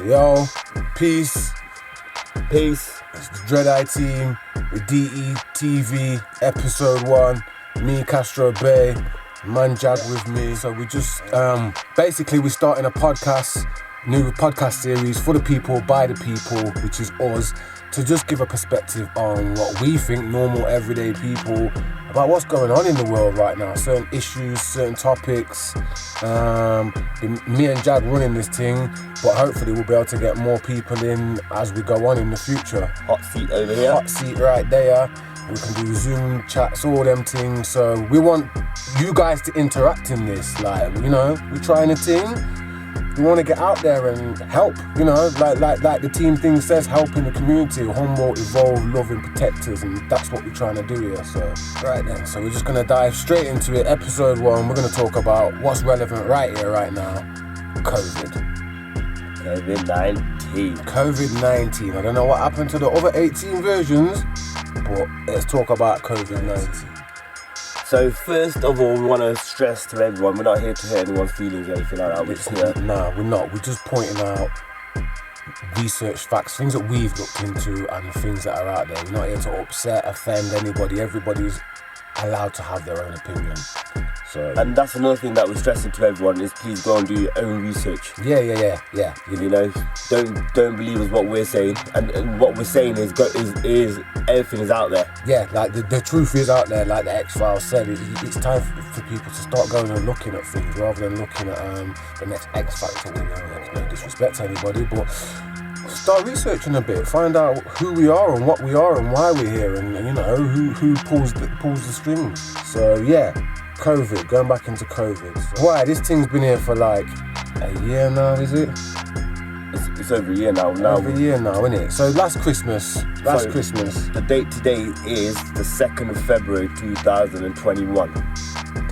Yo, peace. Peace. It's the DREDEYE team with DE.TV, episode 1. Me, Castro Bey, Man Jag with me. So we just, basically we're starting a podcast, new podcast series for the people, by the people, which is us, to just give a perspective on what we think normal, everyday people, about what's going on in the world right now, certain issues, certain topics. Me and Jag running this thing, but hopefully we'll be able to get more people in as we go on in the future. Hot seat over here. Hot seat right there. We can do Zoom chats, all them things. So we want you guys to interact in this. Like, you know, we're trying a thing. We want to get out there and help, you know, like the team thing says, help in the community, humble, evolve, love and protect us, and that's what we're trying to do here. So, right then, so we're just going to dive straight into it. Episode 1, we're going to talk about what's relevant right here, right now. COVID-19. COVID-19. I don't know what happened to the other 18 versions, but let's talk about COVID-19. So first of all, we want to stress to everyone, we're not here to hurt anyone's feelings or anything like that. Nah, we're not. We're just pointing out research facts, things that we've looked into and things that are out there. We're not here to upset, offend anybody. Everybody's allowed to have their own opinion. So, and that's another thing that we're stressing to everyone is please go and do your own research. Yeah. You know, don't believe us what we're saying, and what we're saying is everything is out there. Yeah, like the truth is out there. Like the X-Files said, it's time for people to start going and looking at things rather than looking at the next X-Factor. You know, no disrespect to anybody, but start researching a bit, find out who we are and what we are and why we're here, and you know who pulls the strings. So yeah. COVID, going back into COVID. So, why, this thing's been here for like a year now, is it? It's over a year now. Over a year now, isn't it? So last Christmas. The date today is the 2nd of February 2021.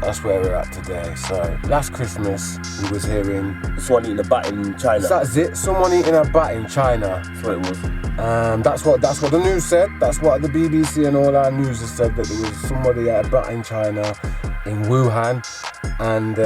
That's where we're at today. So last Christmas, we was hearing someone eating a bat in China. That's it. Someone eating a bat in China. That's what it was. That's what the news said. That's what the BBC and all our news has said, that there was somebody at a bat in China, in Wuhan, and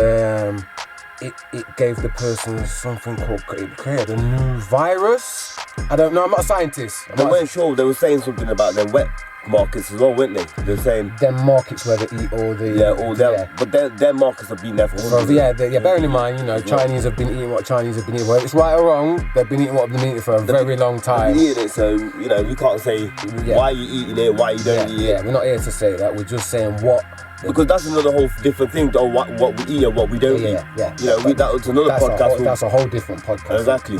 it gave the person something called, it created a new virus. I don't know, I'm not a scientist. They weren't sure, they were saying something about their wet markets as well, weren't they? They were saying them markets where they eat all the but their markets have been there for hundreds. Bearing in mind, you know, Chinese have been eating what Chinese have been eating. Whether it's right or wrong, they've been eating what they've been eating for a very long time. They've been eating it, so you know, we can't say why you eating it, why you don't eat it. Yeah, we're not here to say that. We're just saying what. Because that's another whole different thing, though, what we eat and what we don't eat. Yeah. You know, that's another podcast. That's a whole different podcast. Exactly.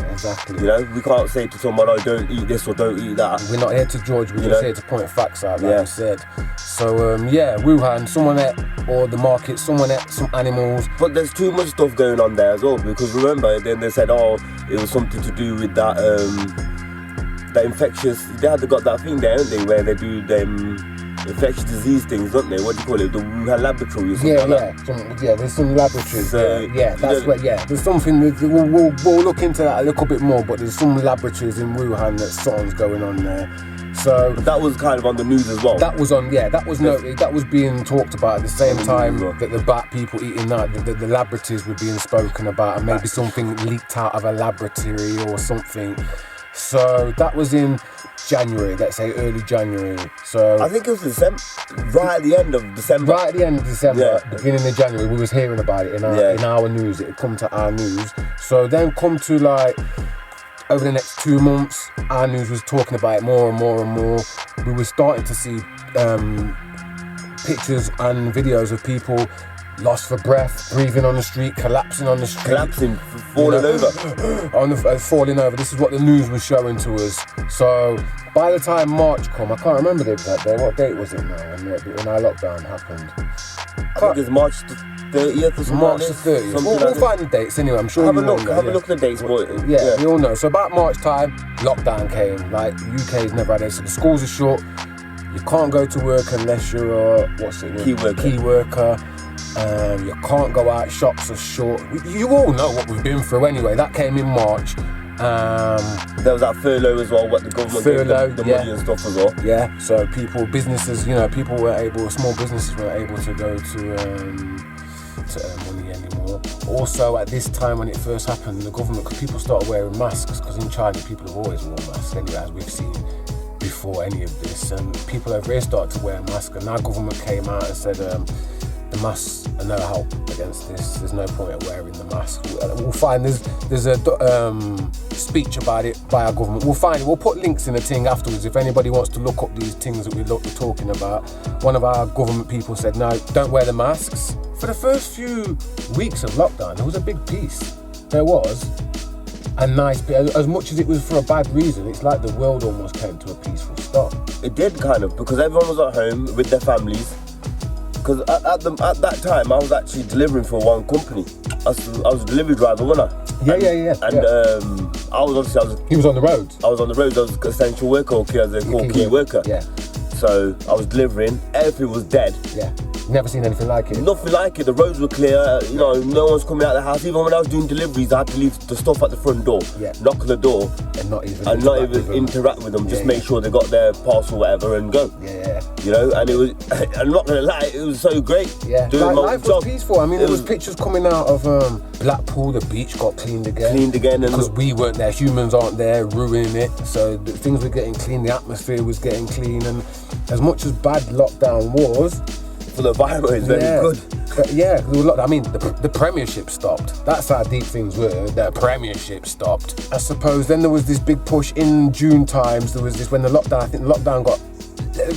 You know, we can't say to someone, oh, don't eat this or don't eat that. We're not here to judge, we're just here to point facts out, like I said. So, Wuhan, someone ate, or the market, someone ate some animals. But there's too much stuff going on there as well, because remember, then they said, oh, it was something to do with that, that infectious, they had got that thing there, haven't they, where they do them infectious disease things, don't they? What do you call it? The Wuhan laboratory or something like that? There's some laboratories. So, there's something that we'll look into that a little bit more, but there's some laboratories in Wuhan that something's going on there. So that was kind of on the news as well. That was being talked about at the same time that the bat people eating that, the laboratories were being spoken about, and maybe something leaked out of a laboratory or something. So that was in January, let's say early January. So I think it was December, right at the end of December. Beginning of January, we was hearing about it in our news. It had come to our news. So then come to like over the next 2 months, our news was talking about it more and more and more. We were starting to see pictures and videos of people lost for breath, breathing on the street, collapsing on the street. Falling over. Falling over. This is what the news was showing to us. So by the time March come, I can't remember the exact day. What date was it now when our lockdown happened? I think it's March the 30th or something. March the 30th. We'll find the dates anyway. I'm sure have a look at the dates, boy. Yeah, we all know. So about March time, lockdown came. Like UK's never had it. So the schools are shut. You can't go to work unless you're a key worker. You can't go out, shops are short. You all know what we've been through anyway. That came in March. There was that furlough as well, what the government gave the money and stuff as well. Yeah, so businesses, small businesses weren't able to go to to earn money anymore. Also, at this time when it first happened, the government, because people started wearing masks, because in China people have always worn masks anyway, as we've seen before any of this, and people have really started to wear masks, and our government came out and said the masks are no help against this. There's no point in wearing the mask. We'll find there's a speech about it by our government. We'll find it. We'll put links in the thing afterwards if anybody wants to look up these things that we're talking about. One of our government people said, no, don't wear the masks. For the first few weeks of lockdown, there was a big peace. There was a nice bit. As much as it was for a bad reason, it's like the world almost came to a peaceful stop. It did kind of, because everyone was at home with their families. Because at that time, I was actually delivering for one company. I was a delivery driver, wasn't I? Yeah. And He was on the road. I was on the road. I was an essential worker, or as they call key worker. Yeah. So I was delivering. Everything was dead. Yeah. Never seen anything like it. Nothing like it. The roads were clear. You know, no one's coming out of the house. Even when I was doing deliveries, I had to leave the stuff at the front door. Yeah. Knock on the door. And not even interact with them. Just make sure they got their parcel, whatever, and go. Yeah. You know, and it was. I'm not gonna lie, it was so great. Yeah. Doing my life job. was peaceful. I mean, there was pictures coming out of Blackpool. The beach got cleaned again. And because we weren't there. Humans aren't there, ruining it. So things were getting clean. The atmosphere was getting clean, and as much as bad lockdown was, for the virus, it's very good. But yeah, there was a lot. I mean, the Premiership stopped. That's how deep things were. The Premiership stopped. I suppose then there was this big push in June times. There was this when the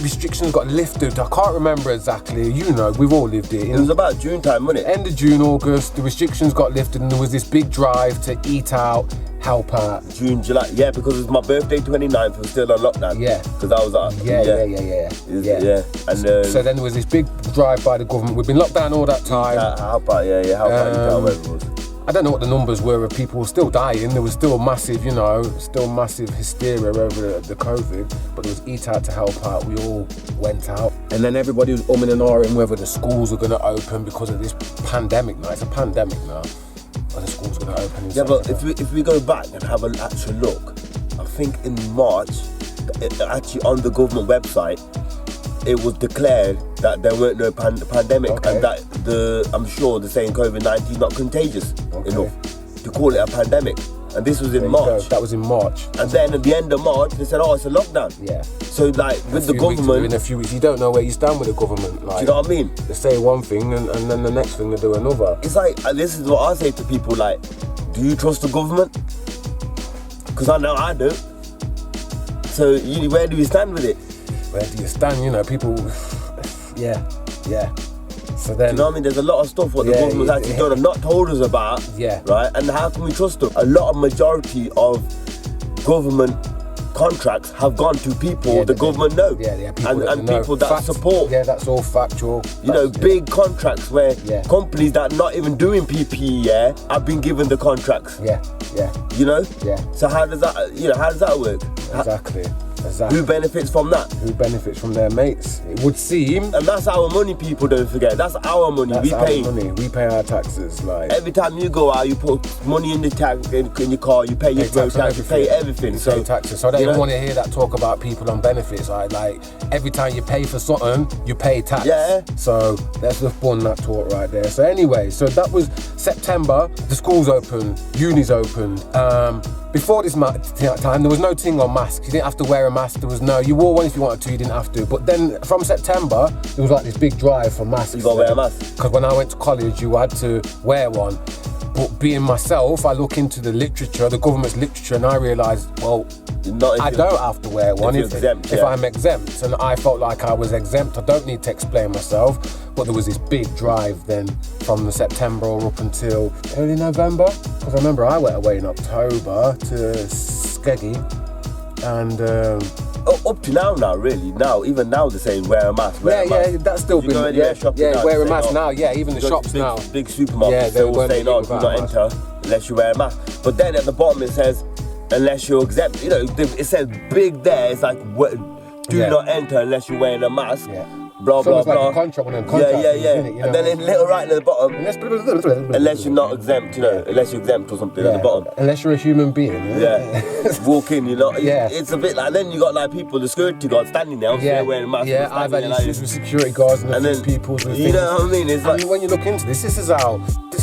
restrictions got lifted. I can't remember exactly. You know, we've all lived it. It was about June time, wasn't it? End of June, August, the restrictions got lifted, and there was this big drive to eat out, help out. June, July, yeah, because it was my birthday, 29th, it was still on lockdown. Yeah. Because I was Yeah. And so then there was this big drive by the government. We've been locked down all that time. Help out, help out, whatever it was. I don't know what the numbers were of people still dying. There was still massive, massive hysteria over the COVID, but there was eat out to help out. We all went out. And then everybody was umming and ahhing whether the schools were going to open because of this pandemic now. It's a pandemic now. Are the schools going to open? Yeah, but if we go back and have an actual look, I think in March, actually on the government website, it was declared that there weren't no pandemic, and that I'm sure they're saying COVID-19 not contagious enough to call it a pandemic. And this was in March. That was in March. And then at the end of March, they said, it's a lockdown. Yeah. So like with the government, in a few weeks, you don't know where you stand with the government. Like, do you know what I mean? They say one thing and then the next thing they do another. It's like, this is what I say to people, like, do you trust the government? Because I know I don't. So where do you stand with it? Where do you stand? People, yeah. So then, do you know what I mean? There's a lot of stuff what the government's actually done and not told us about. Yeah. Right? And how can we trust them? A lot of majority of government contracts have gone to people the government know. Yeah, people that support. Yeah, that's all factual. Big contracts where companies that are not even doing PPE have been given the contracts. Yeah. Yeah. So how does that work? Exactly. Who benefits from that? Who benefits from their mates? It would seem. And that's our money, people don't forget. That's our money. We pay our taxes. Like every time you go out, you put money in the tank in your car. You pay your road tax. You pay everything. You pay taxes. So I don't even want to hear that talk about people on benefits. Like every time you pay for something, you pay tax. Yeah. So let's just bun that talk right there. So anyway, so that was September. The schools opened. Uni's opened. Before this time, there was no thing on masks. You didn't have to wear a mask. You wore one if you wanted to, you didn't have to. But then from September, there was like this big drive for masks. You got to wear a mask? Because when I went to college, you had to wear one. But being myself, I look into the literature, the government's literature, and I realised, I don't have to wear one if I'm exempt. And I felt like I was exempt. I don't need to explain myself. But there was this big drive then from the September up until early November. Because I remember I went away in October to Skeggy. And up to now, really. Even now they're saying wear a mask. That's still been. Wear a mask now. Yeah, even the shops now. Big supermarkets, they're all saying, do not enter unless you wear a mask. But then at the bottom it says, unless you're exempt. It says big there. It's like, do not enter unless you're wearing a mask. Yeah. blah, blah, It's blah. like a contract, one of them contracts, yeah. isn't it, you And know? then in little right at the bottom, Unless unless you're not exempt, you know, unless you're exempt or something at the bottom. Unless you're a human being. Yeah, walk in, you know. Yeah. It's a bit like, then you got like people, the security guards standing there, obviously they're wearing masks. Yeah, I've had issues with security guards and then people with you know what I mean? It's like, and when you look into this is how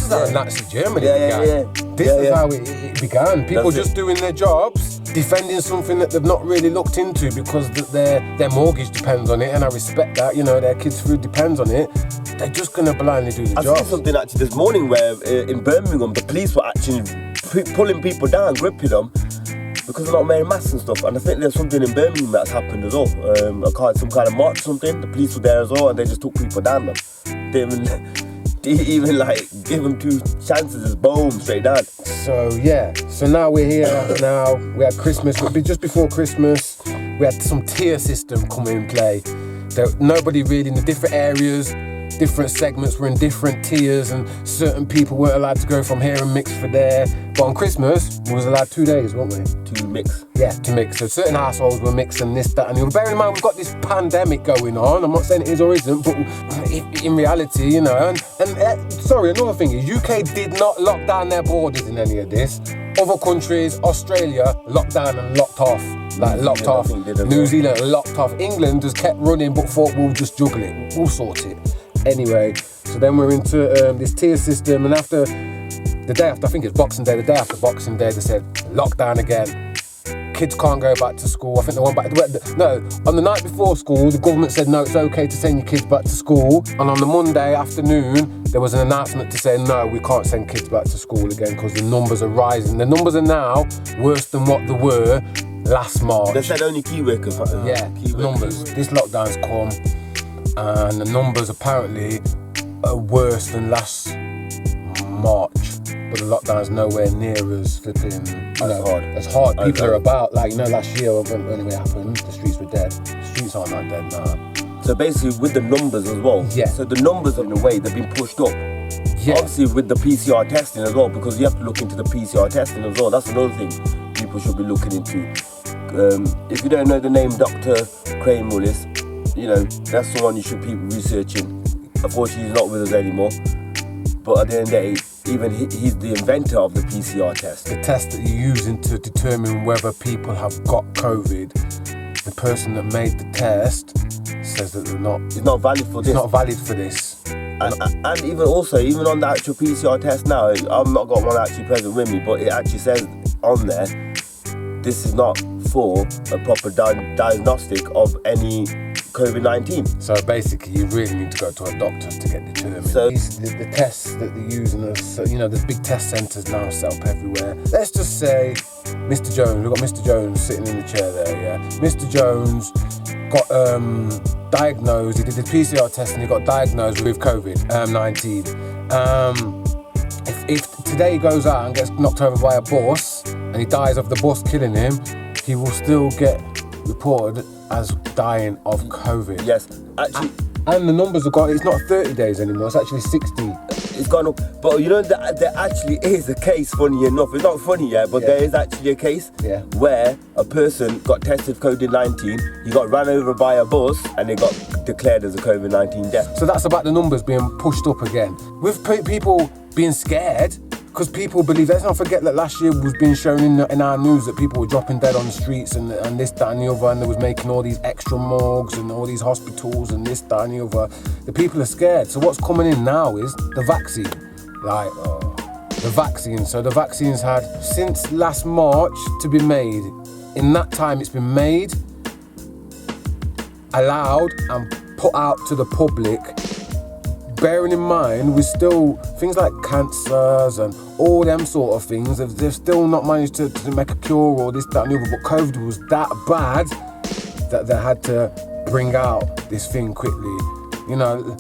Nazi Germany began. This is how it began. People That's just doing their jobs, defending something that they've not really looked into because their mortgage depends on it, and I respect that. You know, their kids' food depends on it. They're just gonna blindly do the job. I saw something actually this morning where in Birmingham the police were actually pulling people down, gripping them because they're not wearing masks and stuff. And I think there's something in Birmingham that's happened as well. Some kind of march or something. The police were there as well, and they just took people down. They didn't even like give them 2 chances. It's boom, straight down. So now we're here. Now we had Christmas, but just before Christmas, we had some tier system come in play. Nobody really in the different areas, different segments were in different tiers, and certain people weren't allowed to go from here and mix for there. But on Christmas, we was allowed 2 days, weren't we? To mix. Yeah, to mix. So certain households were mixing this, that, and the other. Bearing in mind, we've got this pandemic going on. I'm not saying it is or isn't, but in reality, you know. Sorry, another thing is, UK did not lock down their borders in any of this. Other countries, Australia, locked down and locked off. Locked off. New Zealand locked off. England just kept running, but thought we'll just juggle it. We'll sort it. Anyway, so then we're into this tier system, and after the day after, I think it's Boxing Day, the day after Boxing Day, they said lockdown again. Kids can't go back to school. I think they went back. No, on the night before school, the government said no, it's okay to send your kids back to school. And on the Monday afternoon, there was an announcement to say no, we can't send kids back to school again because the numbers are rising. The numbers are now worse than what they were last March. They said only key workers. Numbers. This lockdown's come, and the numbers apparently are worse than last March. But the lockdown's nowhere near as flipping, as hard. People are about, last year when it happened, the streets were dead. The streets aren't that dead now. So basically with the numbers as well. Yeah. So the numbers in a way, they've been pushed up. Yeah. Obviously with the PCR testing as well, because you have to look into the PCR testing as well. That's another thing people should be looking into. If you don't know the name Dr. Crane Willis, you know, that's the one you should be researching. Unfortunately, he's not with us anymore. But at the end of the day, even he's the inventor of the PCR test. The test that you're using to determine whether people have got COVID, the person that made the test says that it's not valid for this. And even on the actual PCR test now, I've not got one actually present with me, but it actually says on there, this is not for a proper diagnostic of any Covid-19. So basically, you really need to go to a doctor to get determined. So the tests that they're using, there's big test centres now set up everywhere. Let's just say, Mr. Jones, we've got Mr. Jones sitting in the chair there, yeah? Mr. Jones got diagnosed, he did the PCR test and he got diagnosed with COVID-19. If today he goes out and gets knocked over by a bus and he dies of the bus killing him, he will still get reported as dying of COVID. Yes, actually. And the numbers have got, it's not 30 days anymore, it's actually 60. It's gone up. But you know, there actually is a case, funny enough. It's not funny yet, but there is actually a case where a person got tested COVID-19, he got ran over by a bus, and it got declared as a COVID-19 death. So that's about the numbers being pushed up again. With people being scared, because people believe, let's not forget that last year was being shown in our news that people were dropping dead on the streets and this, that and the other, and they was making all these extra morgues and all these hospitals and this, that and the other. The people are scared. So what's coming in now is the vaccine. The vaccine. So the vaccine's had since last March to be made. In that time it's been made, allowed and put out to the public. Bearing in mind, we're still, things like cancers and all them sort of things, they've still not managed to make a cure or this, that and the other, but COVID was that bad that they had to bring out this thing quickly. You know,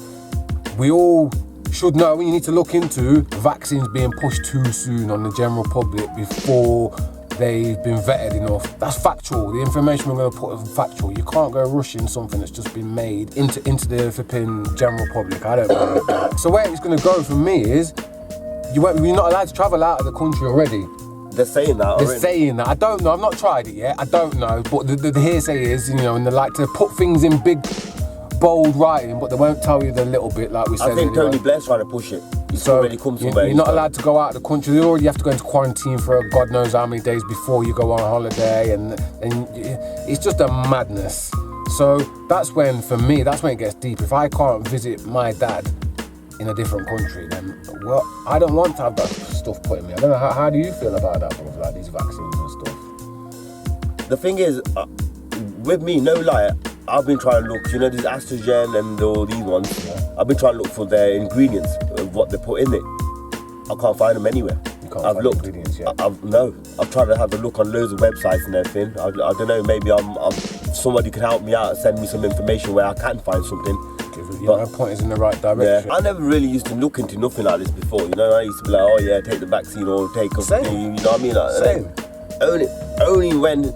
we all should know, you need to look into vaccines being pushed too soon on the general public before they've been vetted enough. That's factual. The information we're going to put is factual. You can't go rushing something that's just been made into the flipping general public. I don't know. So where it's going to go for me is, you're not allowed to travel out of the country already. They're saying that already. They're saying that. I don't know. I've not tried it yet. I don't know. But the hearsay is, and they like to put things in big bold writing, but they won't tell you the little bit like we said. I think Tony Blair's trying to push it. He's already come somewhere. You're not allowed to go out of the country. You already have to go into quarantine for God knows how many days before you go on holiday, and it's just a madness. So that's when, for me, that's when it gets deep. If I can't visit my dad in a different country, then well, I don't want to have that stuff put in me. I don't know, how do you feel about that, bro, like these vaccines and stuff? The thing is, with me, no lie, I've been trying to look, you know, these AstraZeneca and all these ones, I've been trying to look for their ingredients of what they put in it. I can't find them anywhere. You can't find looked. Ingredients yet? I've tried to have a look on loads of websites and everything. I don't know, maybe somebody can help me out, send me some information where I can find something. My point is in the right direction. Yeah, I never really used to look into nothing like this before. You know, I used to be like, oh yeah, take the vaccine or take a Same. you know what I mean? Like, Same. Only when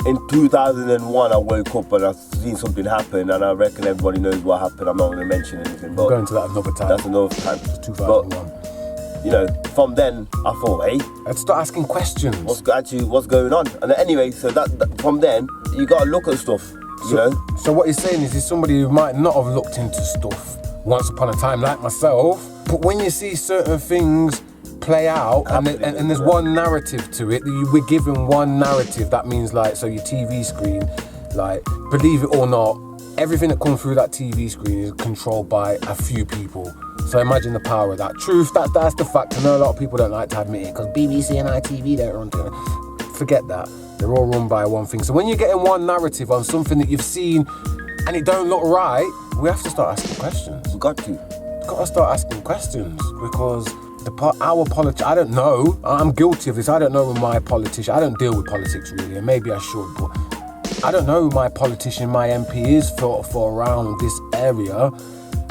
in 2001 I woke up and I seen something happen, and I reckon everybody knows what happened. I'm not going to mention anything. But we'll go into that another time. That's another time. 2001. But, you know, from then I thought, hey, I'd start asking questions. What's going on? And anyway, so that from then you got to look at stuff. You know? So what you're saying is somebody who might not have looked into stuff once upon a time, like myself, but when you see certain things play out and there's one narrative to it, we're given one narrative, that means like, so your TV screen, like, believe it or not, everything that comes through that TV screen is controlled by a few people. So imagine the power of that. Truth, that's the fact. I know a lot of people don't like to admit it because BBC and ITV don't run it. Forget that. They're all run by one thing. So when you're getting one narrative on something that you've seen and it don't look right, we have to start asking questions. We've got to start asking questions because our politics, I don't know. I'm guilty of this. I don't know who my politician, I don't deal with politics really, and maybe I should, but I don't know who my politician, my MP is for around this area.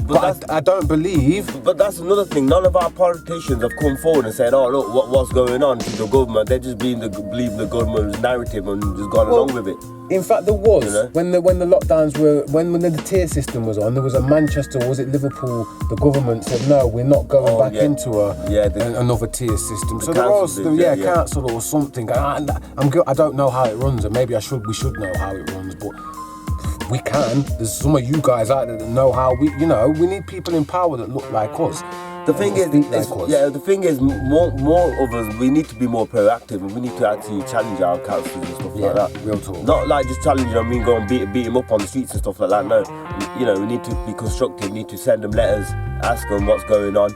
But I don't believe. But that's another thing. None of our politicians have come forward and said, "Oh, look, what's going on to the government?" They're just believing the government's narrative and just gone along with it. In fact, there was, you know? when the lockdowns were, when the tier system was on, there was a Manchester, or was it Liverpool? The government said, "No, we're not going back into another tier system." So there was, council or something. I don't know how it runs, and maybe we should know how it runs, but. We can. There's some of you guys out there that know how we need people in power that look like us. The thing is, more of us, we need to be more proactive, and we need to actually challenge our councils and stuff like that. Real talk. Not like just challenging them, go and beat them up on the streets and stuff like that. No, we need to be constructive. We need to send them letters, ask them what's going on,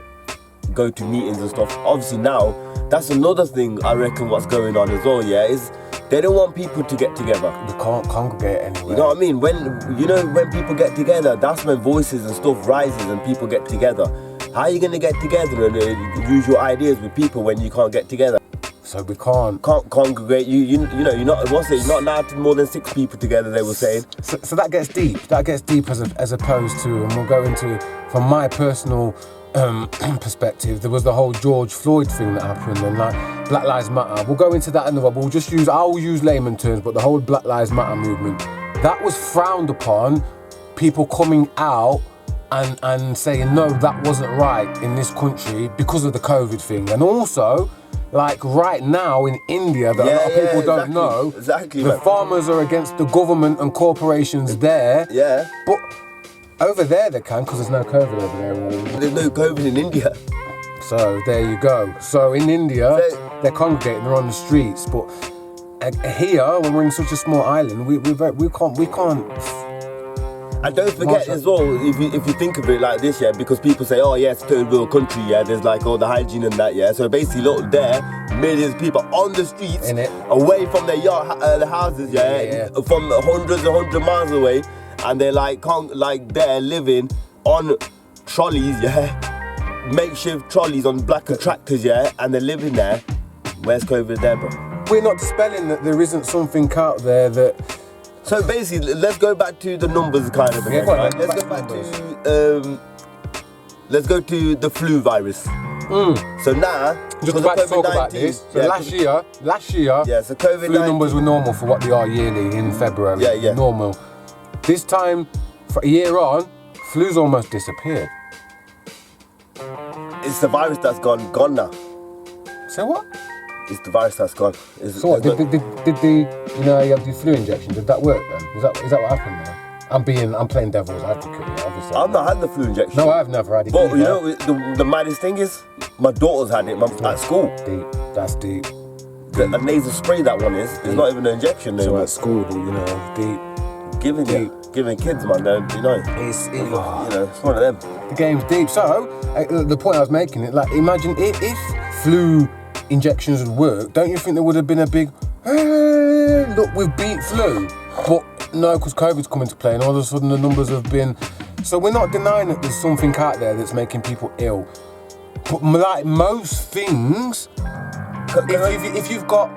go to meetings and stuff. Obviously now, that's another thing I reckon what's going on as well. Yeah, is they don't want people to get together. They can't congregate anywhere. You know what I mean? When people get together, that's when voices and stuff rises and people get together. How are you going to get together and use your ideas with people when you can't get together? So we can't congregate. You're not. You're not allowed to more than 6 people together. They were saying. So that gets deep. That gets deep as opposed to, and we'll go into from my personal perspective. There was the whole George Floyd thing that happened, and like Black Lives Matter. We'll go into that another. I'll use layman terms, but the whole Black Lives Matter movement that was frowned upon. People coming out and saying no, that wasn't right in this country because of the COVID thing, and also. Like right now in India, that a lot of people don't know, the farmers are against the government and corporations there. Yeah. But over there they can, because there's no COVID over there. There's no COVID in India. So there you go. So in India, they're congregating, they're on the streets. But here, when we're in such a small island, we can't. And don't forget as well, if you think of it like this, yeah, because people say, oh yeah, it's a third world country, yeah, there's like all the hygiene and that, yeah. So basically, look, there, millions of people on the streets, away from their the houses, yeah, from hundreds and hundreds of miles away, and they're like they're living on trolleys, yeah, makeshift trolleys on black tractors, yeah, and they're living there. Where's COVID there, bro? We're not dispelling that there isn't something out there that. So basically, let's go back to the numbers kind of again, right? Let's go to the flu virus. So now, just about to talk about this. So last year, so COVID-19 flu numbers were normal for what they are yearly in February. Yeah. Normal. This time, for a year on, flu's almost disappeared. It's the virus that's gone now. Say what? It's the virus that's gone. So what, did the you have the flu injection, did that work then? Is that what happened there? I'm playing devil's advocate, obviously. I've not had the flu injection. No, I've never had it. But either. you know, the maddest thing is, my daughter's had it at school. Deep. That's deep. A nasal spray, that one is. It's not even an injection. So at school, you know, deep. Giving kids, man, you know. It's one of them. The game's deep. So, the point I was making, like, imagine if flu injections would work, don't you think there would have been a big, hey, look, we've beat flu? But no, because COVID's come into play, and all of a sudden the numbers have been... So we're not denying that there's something out there that's making people ill. But like most things, if you've got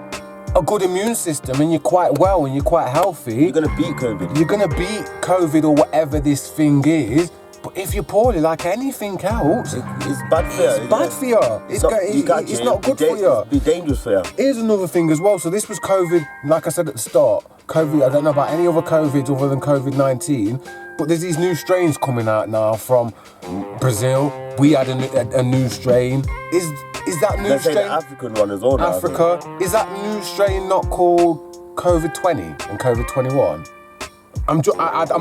a good immune system and you're quite well and you're quite healthy... You're going to beat COVID. You're going to beat COVID or whatever this thing is. But if you're poorly, like anything else... It's bad for you. It's bad for you. It's not good for you. It'd be dangerous for you. Here's another thing as well. So this was COVID, like I said at the start. COVID, I don't know about any other COVIDs other than Covid-19. But there's these new strains coming out now from Brazil. We had a new strain. Is that new strain? The African one as well. Africa. Is that new strain not called COVID-20 and COVID-21? I'm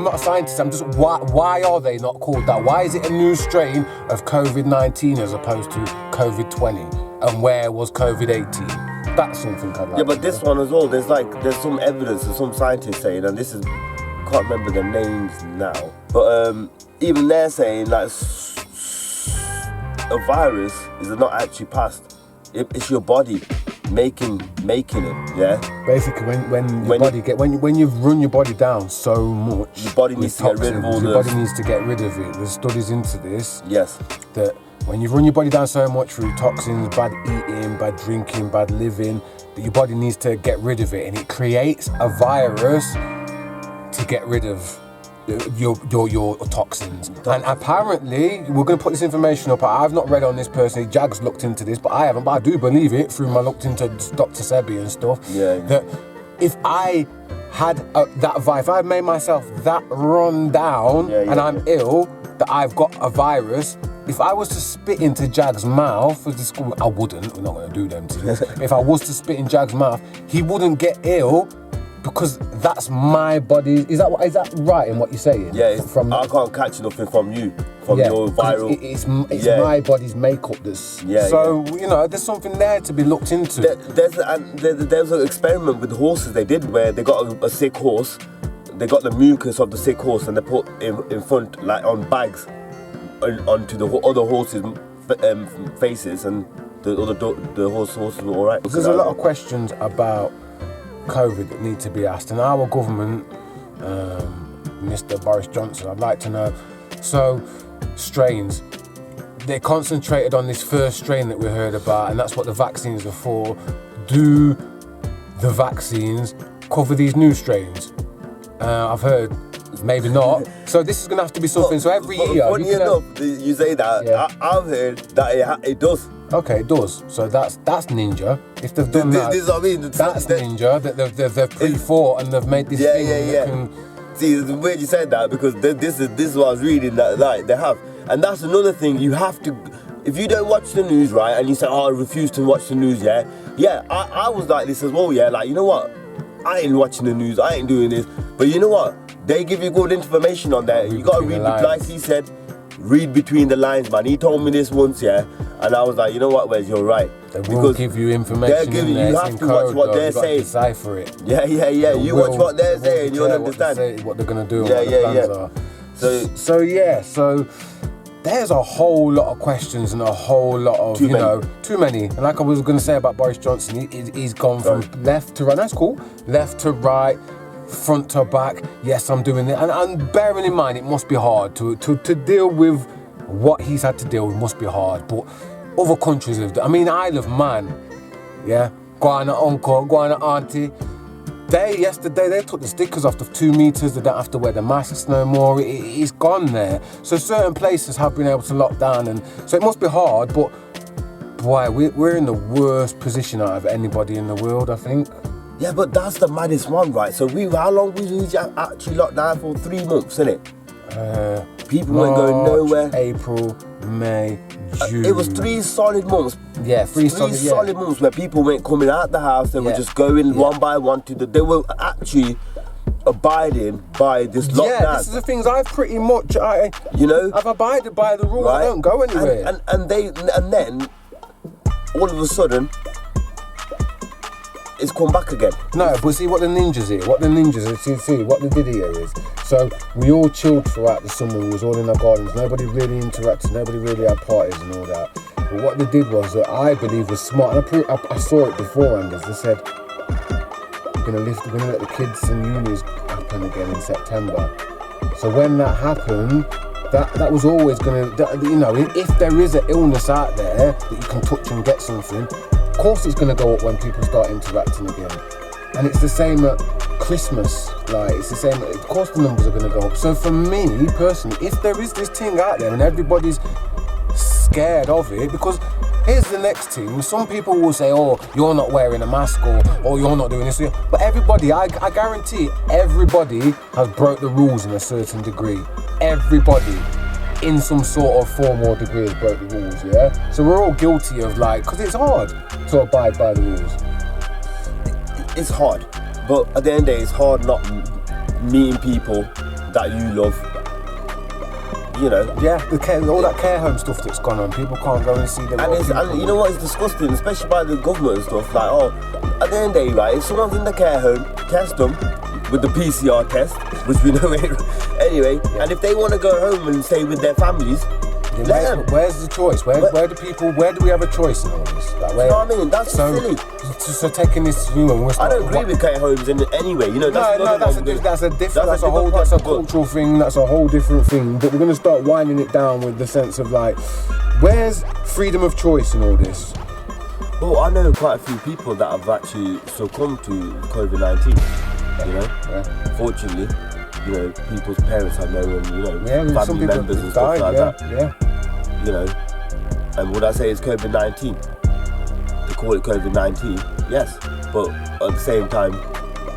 not a scientist. I'm just why are they not called that? Why is it a new strain of COVID-19 as opposed to COVID-20? And where was COVID-18? That's something I'd like. Yeah, but this one as well. There's some evidence and some scientists saying, and this is, can't remember the names now, but even they're saying like a virus is not actually passed. It's your body making it, yeah. Basically, when you've run your body down so much, your body needs to get rid of all your body needs to get rid of it. There's studies into this. Yes. That when you run your body down so much through toxins, bad eating, bad drinking, bad living, that your body needs to get rid of it, and it creates a virus to get rid of your toxins. And apparently, we're going to put this information up. I've not read on this personally. Jag's looked into this, but I haven't. But I do believe it through my looked into Dr. Sebi and stuff. Yeah. That if I had that virus, if I made myself that run down and I'm ill, that I've got a virus. If I was to spit into Jag's mouth, I wouldn't. We're not going to do them to this. If I was to spit in Jag's mouth, he wouldn't get ill. Because that's my body. Is that right in what you're saying? Yeah, I can't catch nothing from you, from your viral. It's my body's makeup that's. Yeah. So you know, there's something there to be looked into. There's an experiment with horses they did where they got a sick horse, they got the mucus of the sick horse and they put in front like on bags, onto the other horses' faces, and the horses were all right. There's a lot of questions about COVID that need to be asked, and our government, Mr. Boris Johnson, I'd like to know. So, strains, they concentrated on this first strain that we heard about, and that's what the vaccines are for. Do the vaccines cover these new strains? I've heard maybe not. So this is going to have to be something. So every year, funny enough, you say that. Yeah. I've heard that it does. Okay, it does. So that's ninja. If they've done that, this is what I mean. That's ninja. That they've pre-fought and they've made this thing. Yeah. See, it's weird you said that because this is what I was reading that like they have, and that's another thing you have to. If you don't watch the news, right, and you say, "Oh, I refuse to watch the news," yeah, I was like this as well, yeah. Like, you know what? I ain't watching the news. I ain't doing this. But you know what? They give you good information on there. You gotta read, like he said, read between the lines, man. He told me this once, yeah, and I was like, you know what, Wes, you're right. They will give you information. You have to watch what they're saying. Decipher it. Yeah. You watch what they're saying. You'll understand what they're gonna do. Yeah. So there's a whole lot of questions and a whole lot of too many. And like I was gonna say about Boris Johnson, he's gone from left to right. That's cool. Left to right. Front to back, yes, I'm doing it, and bearing in mind it must be hard to deal with what he's had to deal with. Must be hard, but other countries have. I mean, Isle of Man, yeah, Guana uncle, Guana auntie. Yesterday they took the stickers off the 2 meters. They don't have to wear the masks no more. It's gone there. So certain places have been able to lock down, and so it must be hard. But boy, we're in the worst position out of anybody in the world, I think. Yeah, but that's the maddest one, right? So how long we actually locked down for? 3 months, innit? People weren't going nowhere. April, May, June. It was 3 solid months. Yeah, three solid months where people weren't coming out the house. They were just going one by one they were actually abiding by this lockdown. Yeah, this is the things I've pretty much, I've abided by the rules. Right? I don't go anywhere. And then all of a sudden, it's come back again. No, but see what the ninjas here, what they did here is, so we all chilled throughout the summer, we was all in our gardens, nobody really interacted, nobody really had parties and all that. But what they did was, that I believe was smart, and I saw it beforehand, is they said, we're going to let the kids and unis happen again in September. So when that happened, that was always going to, if there is an illness out there that you can touch and get something, of course it's going to go up when people start interacting again. And it's the same at Christmas, it's the same, of course the numbers are going to go up. So for me, personally, if there is this thing out there and everybody's scared of it, because here's the next thing, some people will say, oh, you're not wearing a mask, or you're not doing this, but everybody, I guarantee everybody has broke the rules in a certain degree. Everybody in some sort of form or degree has broke the rules, yeah? So we're all guilty of because it's hard to abide by the rules. It's hard, but at the end of the day, it's hard not meeting people that you love. Yeah, all that care home stuff that's gone on, people can't go and see them. And you know what is disgusting, especially by the government and stuff, at the end of the day, right, if someone's in the care home, test them with the PCR test, which we know anyway, and if they want to go home and stay with their families, where's the choice? Where do we have a choice in all this? You know what I mean? That's silly. So taking this view, and I don't agree with care homes in any way. That's a cultural thing. That's a whole different thing. But we're going to start winding it down with the sense of where's freedom of choice in all this? Well, I know quite a few people that have actually succumbed to COVID-19. Fortunately, people's parents have known, family members and stuff like that. Yeah. And would I say it's COVID-19? To call it COVID-19, yes. But at the same time,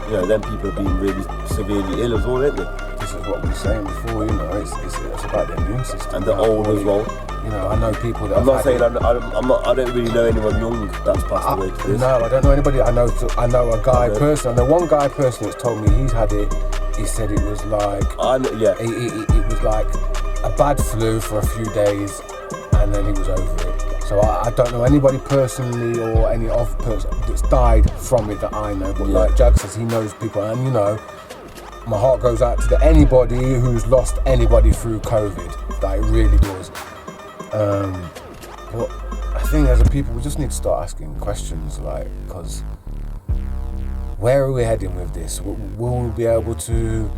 then people are being really severely ill as well, aren't they? This is what we were saying before, it's about the immune system. And the old as well. I know people that I'm not saying I don't really know anyone young that's passed away to this. No, I don't know anybody. I know a guy personally. I know one guy personally that's told me he's had it. He said it was it was like a bad flu for a few days, and then he was over it. So I don't know anybody personally or any other person that's died from it that I know. But like Jag says, he knows people, and my heart goes out to anybody who's lost anybody through COVID. That it really does. But I think as a people, we just need to start asking questions, because where are we heading with this? Will we be able to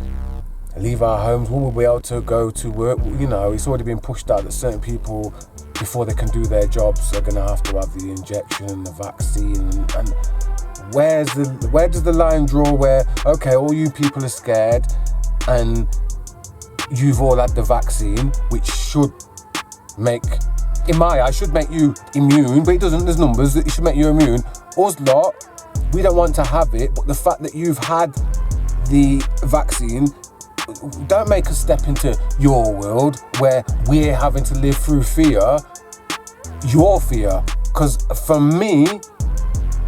leave our homes? Will we be able to go to work? It's already been pushed out that certain people, before they can do their jobs, are going to have to have the injection, the vaccine, and where does the line draw where, okay, all you people are scared and you've all had the vaccine, which should make, in my eyes, should make you immune, but it doesn't, there's numbers that it should make you immune. Us lot, we don't want to have it, but the fact that you've had the vaccine, don't make us step into your world where we're having to live through your fear. Because for me,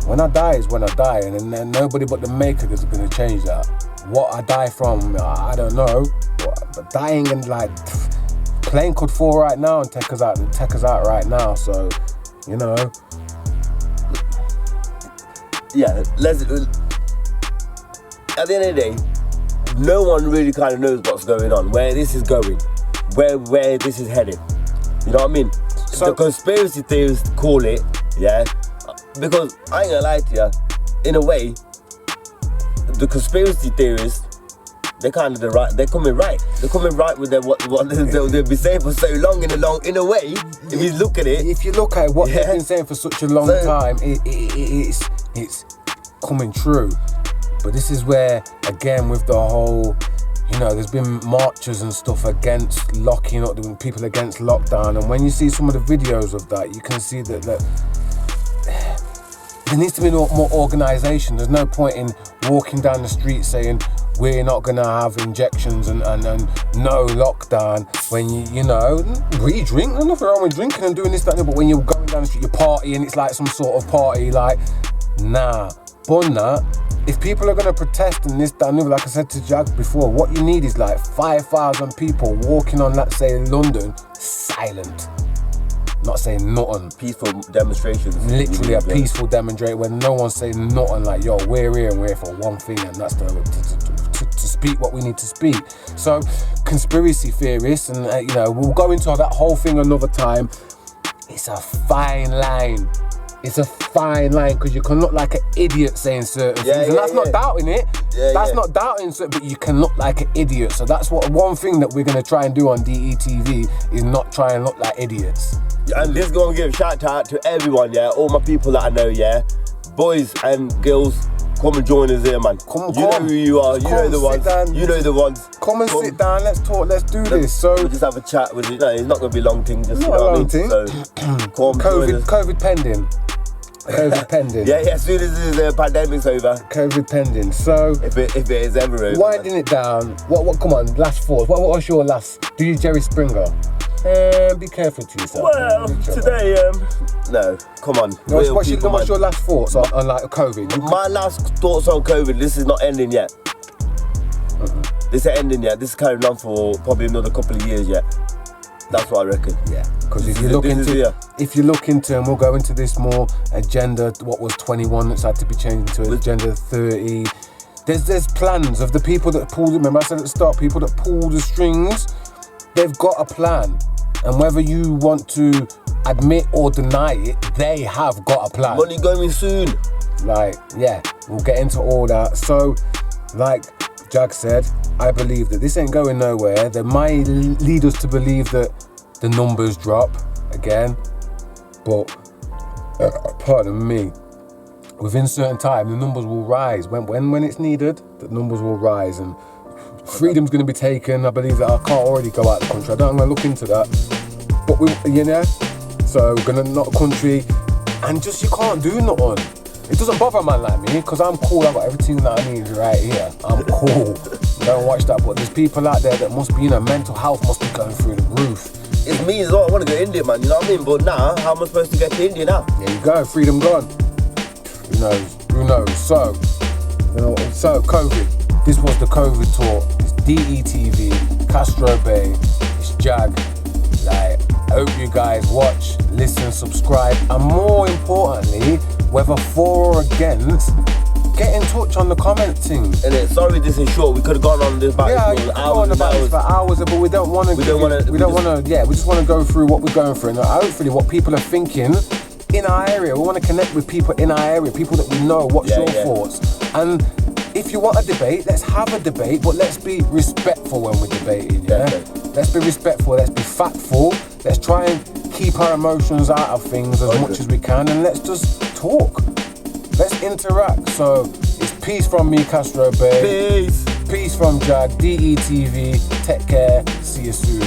when I die is when I die, and then nobody but the maker is going to change that. What I die from, I don't know, but dying and plane could fall right now and take us out right now. So, yeah, at the end of the day, no one really kind of knows what's going on, where this is going, where this is heading. You know what I mean? So, the conspiracy theorists call it, because I ain't gonna lie to you, in a way, the conspiracy theorists, they're kind of they're coming right. They're coming right with what they'll be saying for so long. In a way, if you look at it, if you look at what they've been saying for such a long time, it's coming true. But this is where, again, with the whole, there's been marches and stuff against locking up, people against lockdown, and when you see some of the videos of that, you can see that there needs to be more organisation. There's no point in walking down the street saying we're not going to have injections and no lockdown when we drink. There's nothing wrong with drinking and doing this, that, but when you're going down the street, you're partying, it's like some sort of party, nah, bun that. if people are going to protest and this, that, and the other, like I said to Jag before, what you need is like 5,000 people walking on, let's say, London, silent. Not saying nothing. Peaceful demonstrations. Literally a peaceful demonstration where no one's saying nothing, like, yo, we're here and we're here for one thing, and that's to speak what we need to speak. So, conspiracy theorists, and we'll go into that whole thing another time. It's a fine line. It's a fine line, because you can look like an idiot saying certain things, and that's not doubting it. That's not doubting it, but you can look like an idiot. So that's one thing that we're going to try and do on DETV, is not try and look like idiots. And this is going to give a shout out to everyone, all my people that I know, boys and girls, come and join us here, man. Come. You know who you are, you know the ones. Down. You know the ones. Come, sit down, let's talk, let's do this. So we'll just have a chat with you. No, it's not going to be a long thing, just, not a long thing. So, come COVID pending. COVID pending. As soon as the pandemic's over. COVID pending. So if it is ever over. Winding it down. What? Come on, last thoughts. What was your last? Do you Jerry Springer? Be careful to yourself. Well, today, no, come on. What's your last thoughts on like COVID? My last thoughts on COVID. This is not ending yet. This ain't ending yet. This is carrying on for probably another couple of years yet. That's what I reckon. Yeah, because if you look into, and we'll go into this more, agenda, what was 21 that's had to be changed to agenda 30. There's plans of the people that pull. Remember I said at the start, people that pull the strings, they've got a plan. And whether you want to admit or deny it, they have got a plan. Money going soon. We'll get into all that. So, like Jag said, I believe that this ain't going nowhere. That might lead us to believe that the numbers drop again. But, pardon me, within certain time, the numbers will rise. When it's needed, the numbers will rise. And freedom's going to be taken. I believe that I can't already go out of the country. I'm going to look into that. But so we're going to knock country, and just you can't do nothing. It doesn't bother a man like me, because I'm cool. I've got everything that I need right here. I'm cool. Don't watch that. But there's people out there that must be, mental health must be going through the roof. It's me as well. I want to go to India, man. You know what I mean? But now, how am I supposed to get to India now? There you go. Freedom gone. Who knows? So COVID. This was the COVID talk. It's DETV, Castro Bey, it's Jag. I hope you guys watch, listen, subscribe, and more importantly, whether for or against, get in touch on the comment thing. And sorry, this is short. We could have gone on this about this for hours, but we don't want to. We just want to go through what we're going through, and hopefully, what people are thinking in our area. We want to connect with people in our area, people that we know. What's your thoughts? And if you want a debate, let's have a debate, but let's be respectful when we're debating, Let's be respectful, let's be factful, let's try and keep our emotions out of things as much as we can, and let's just talk. Let's interact. So, it's peace from me, Castro Bey. Peace. Peace from Jag, DETV. Take care. See you soon.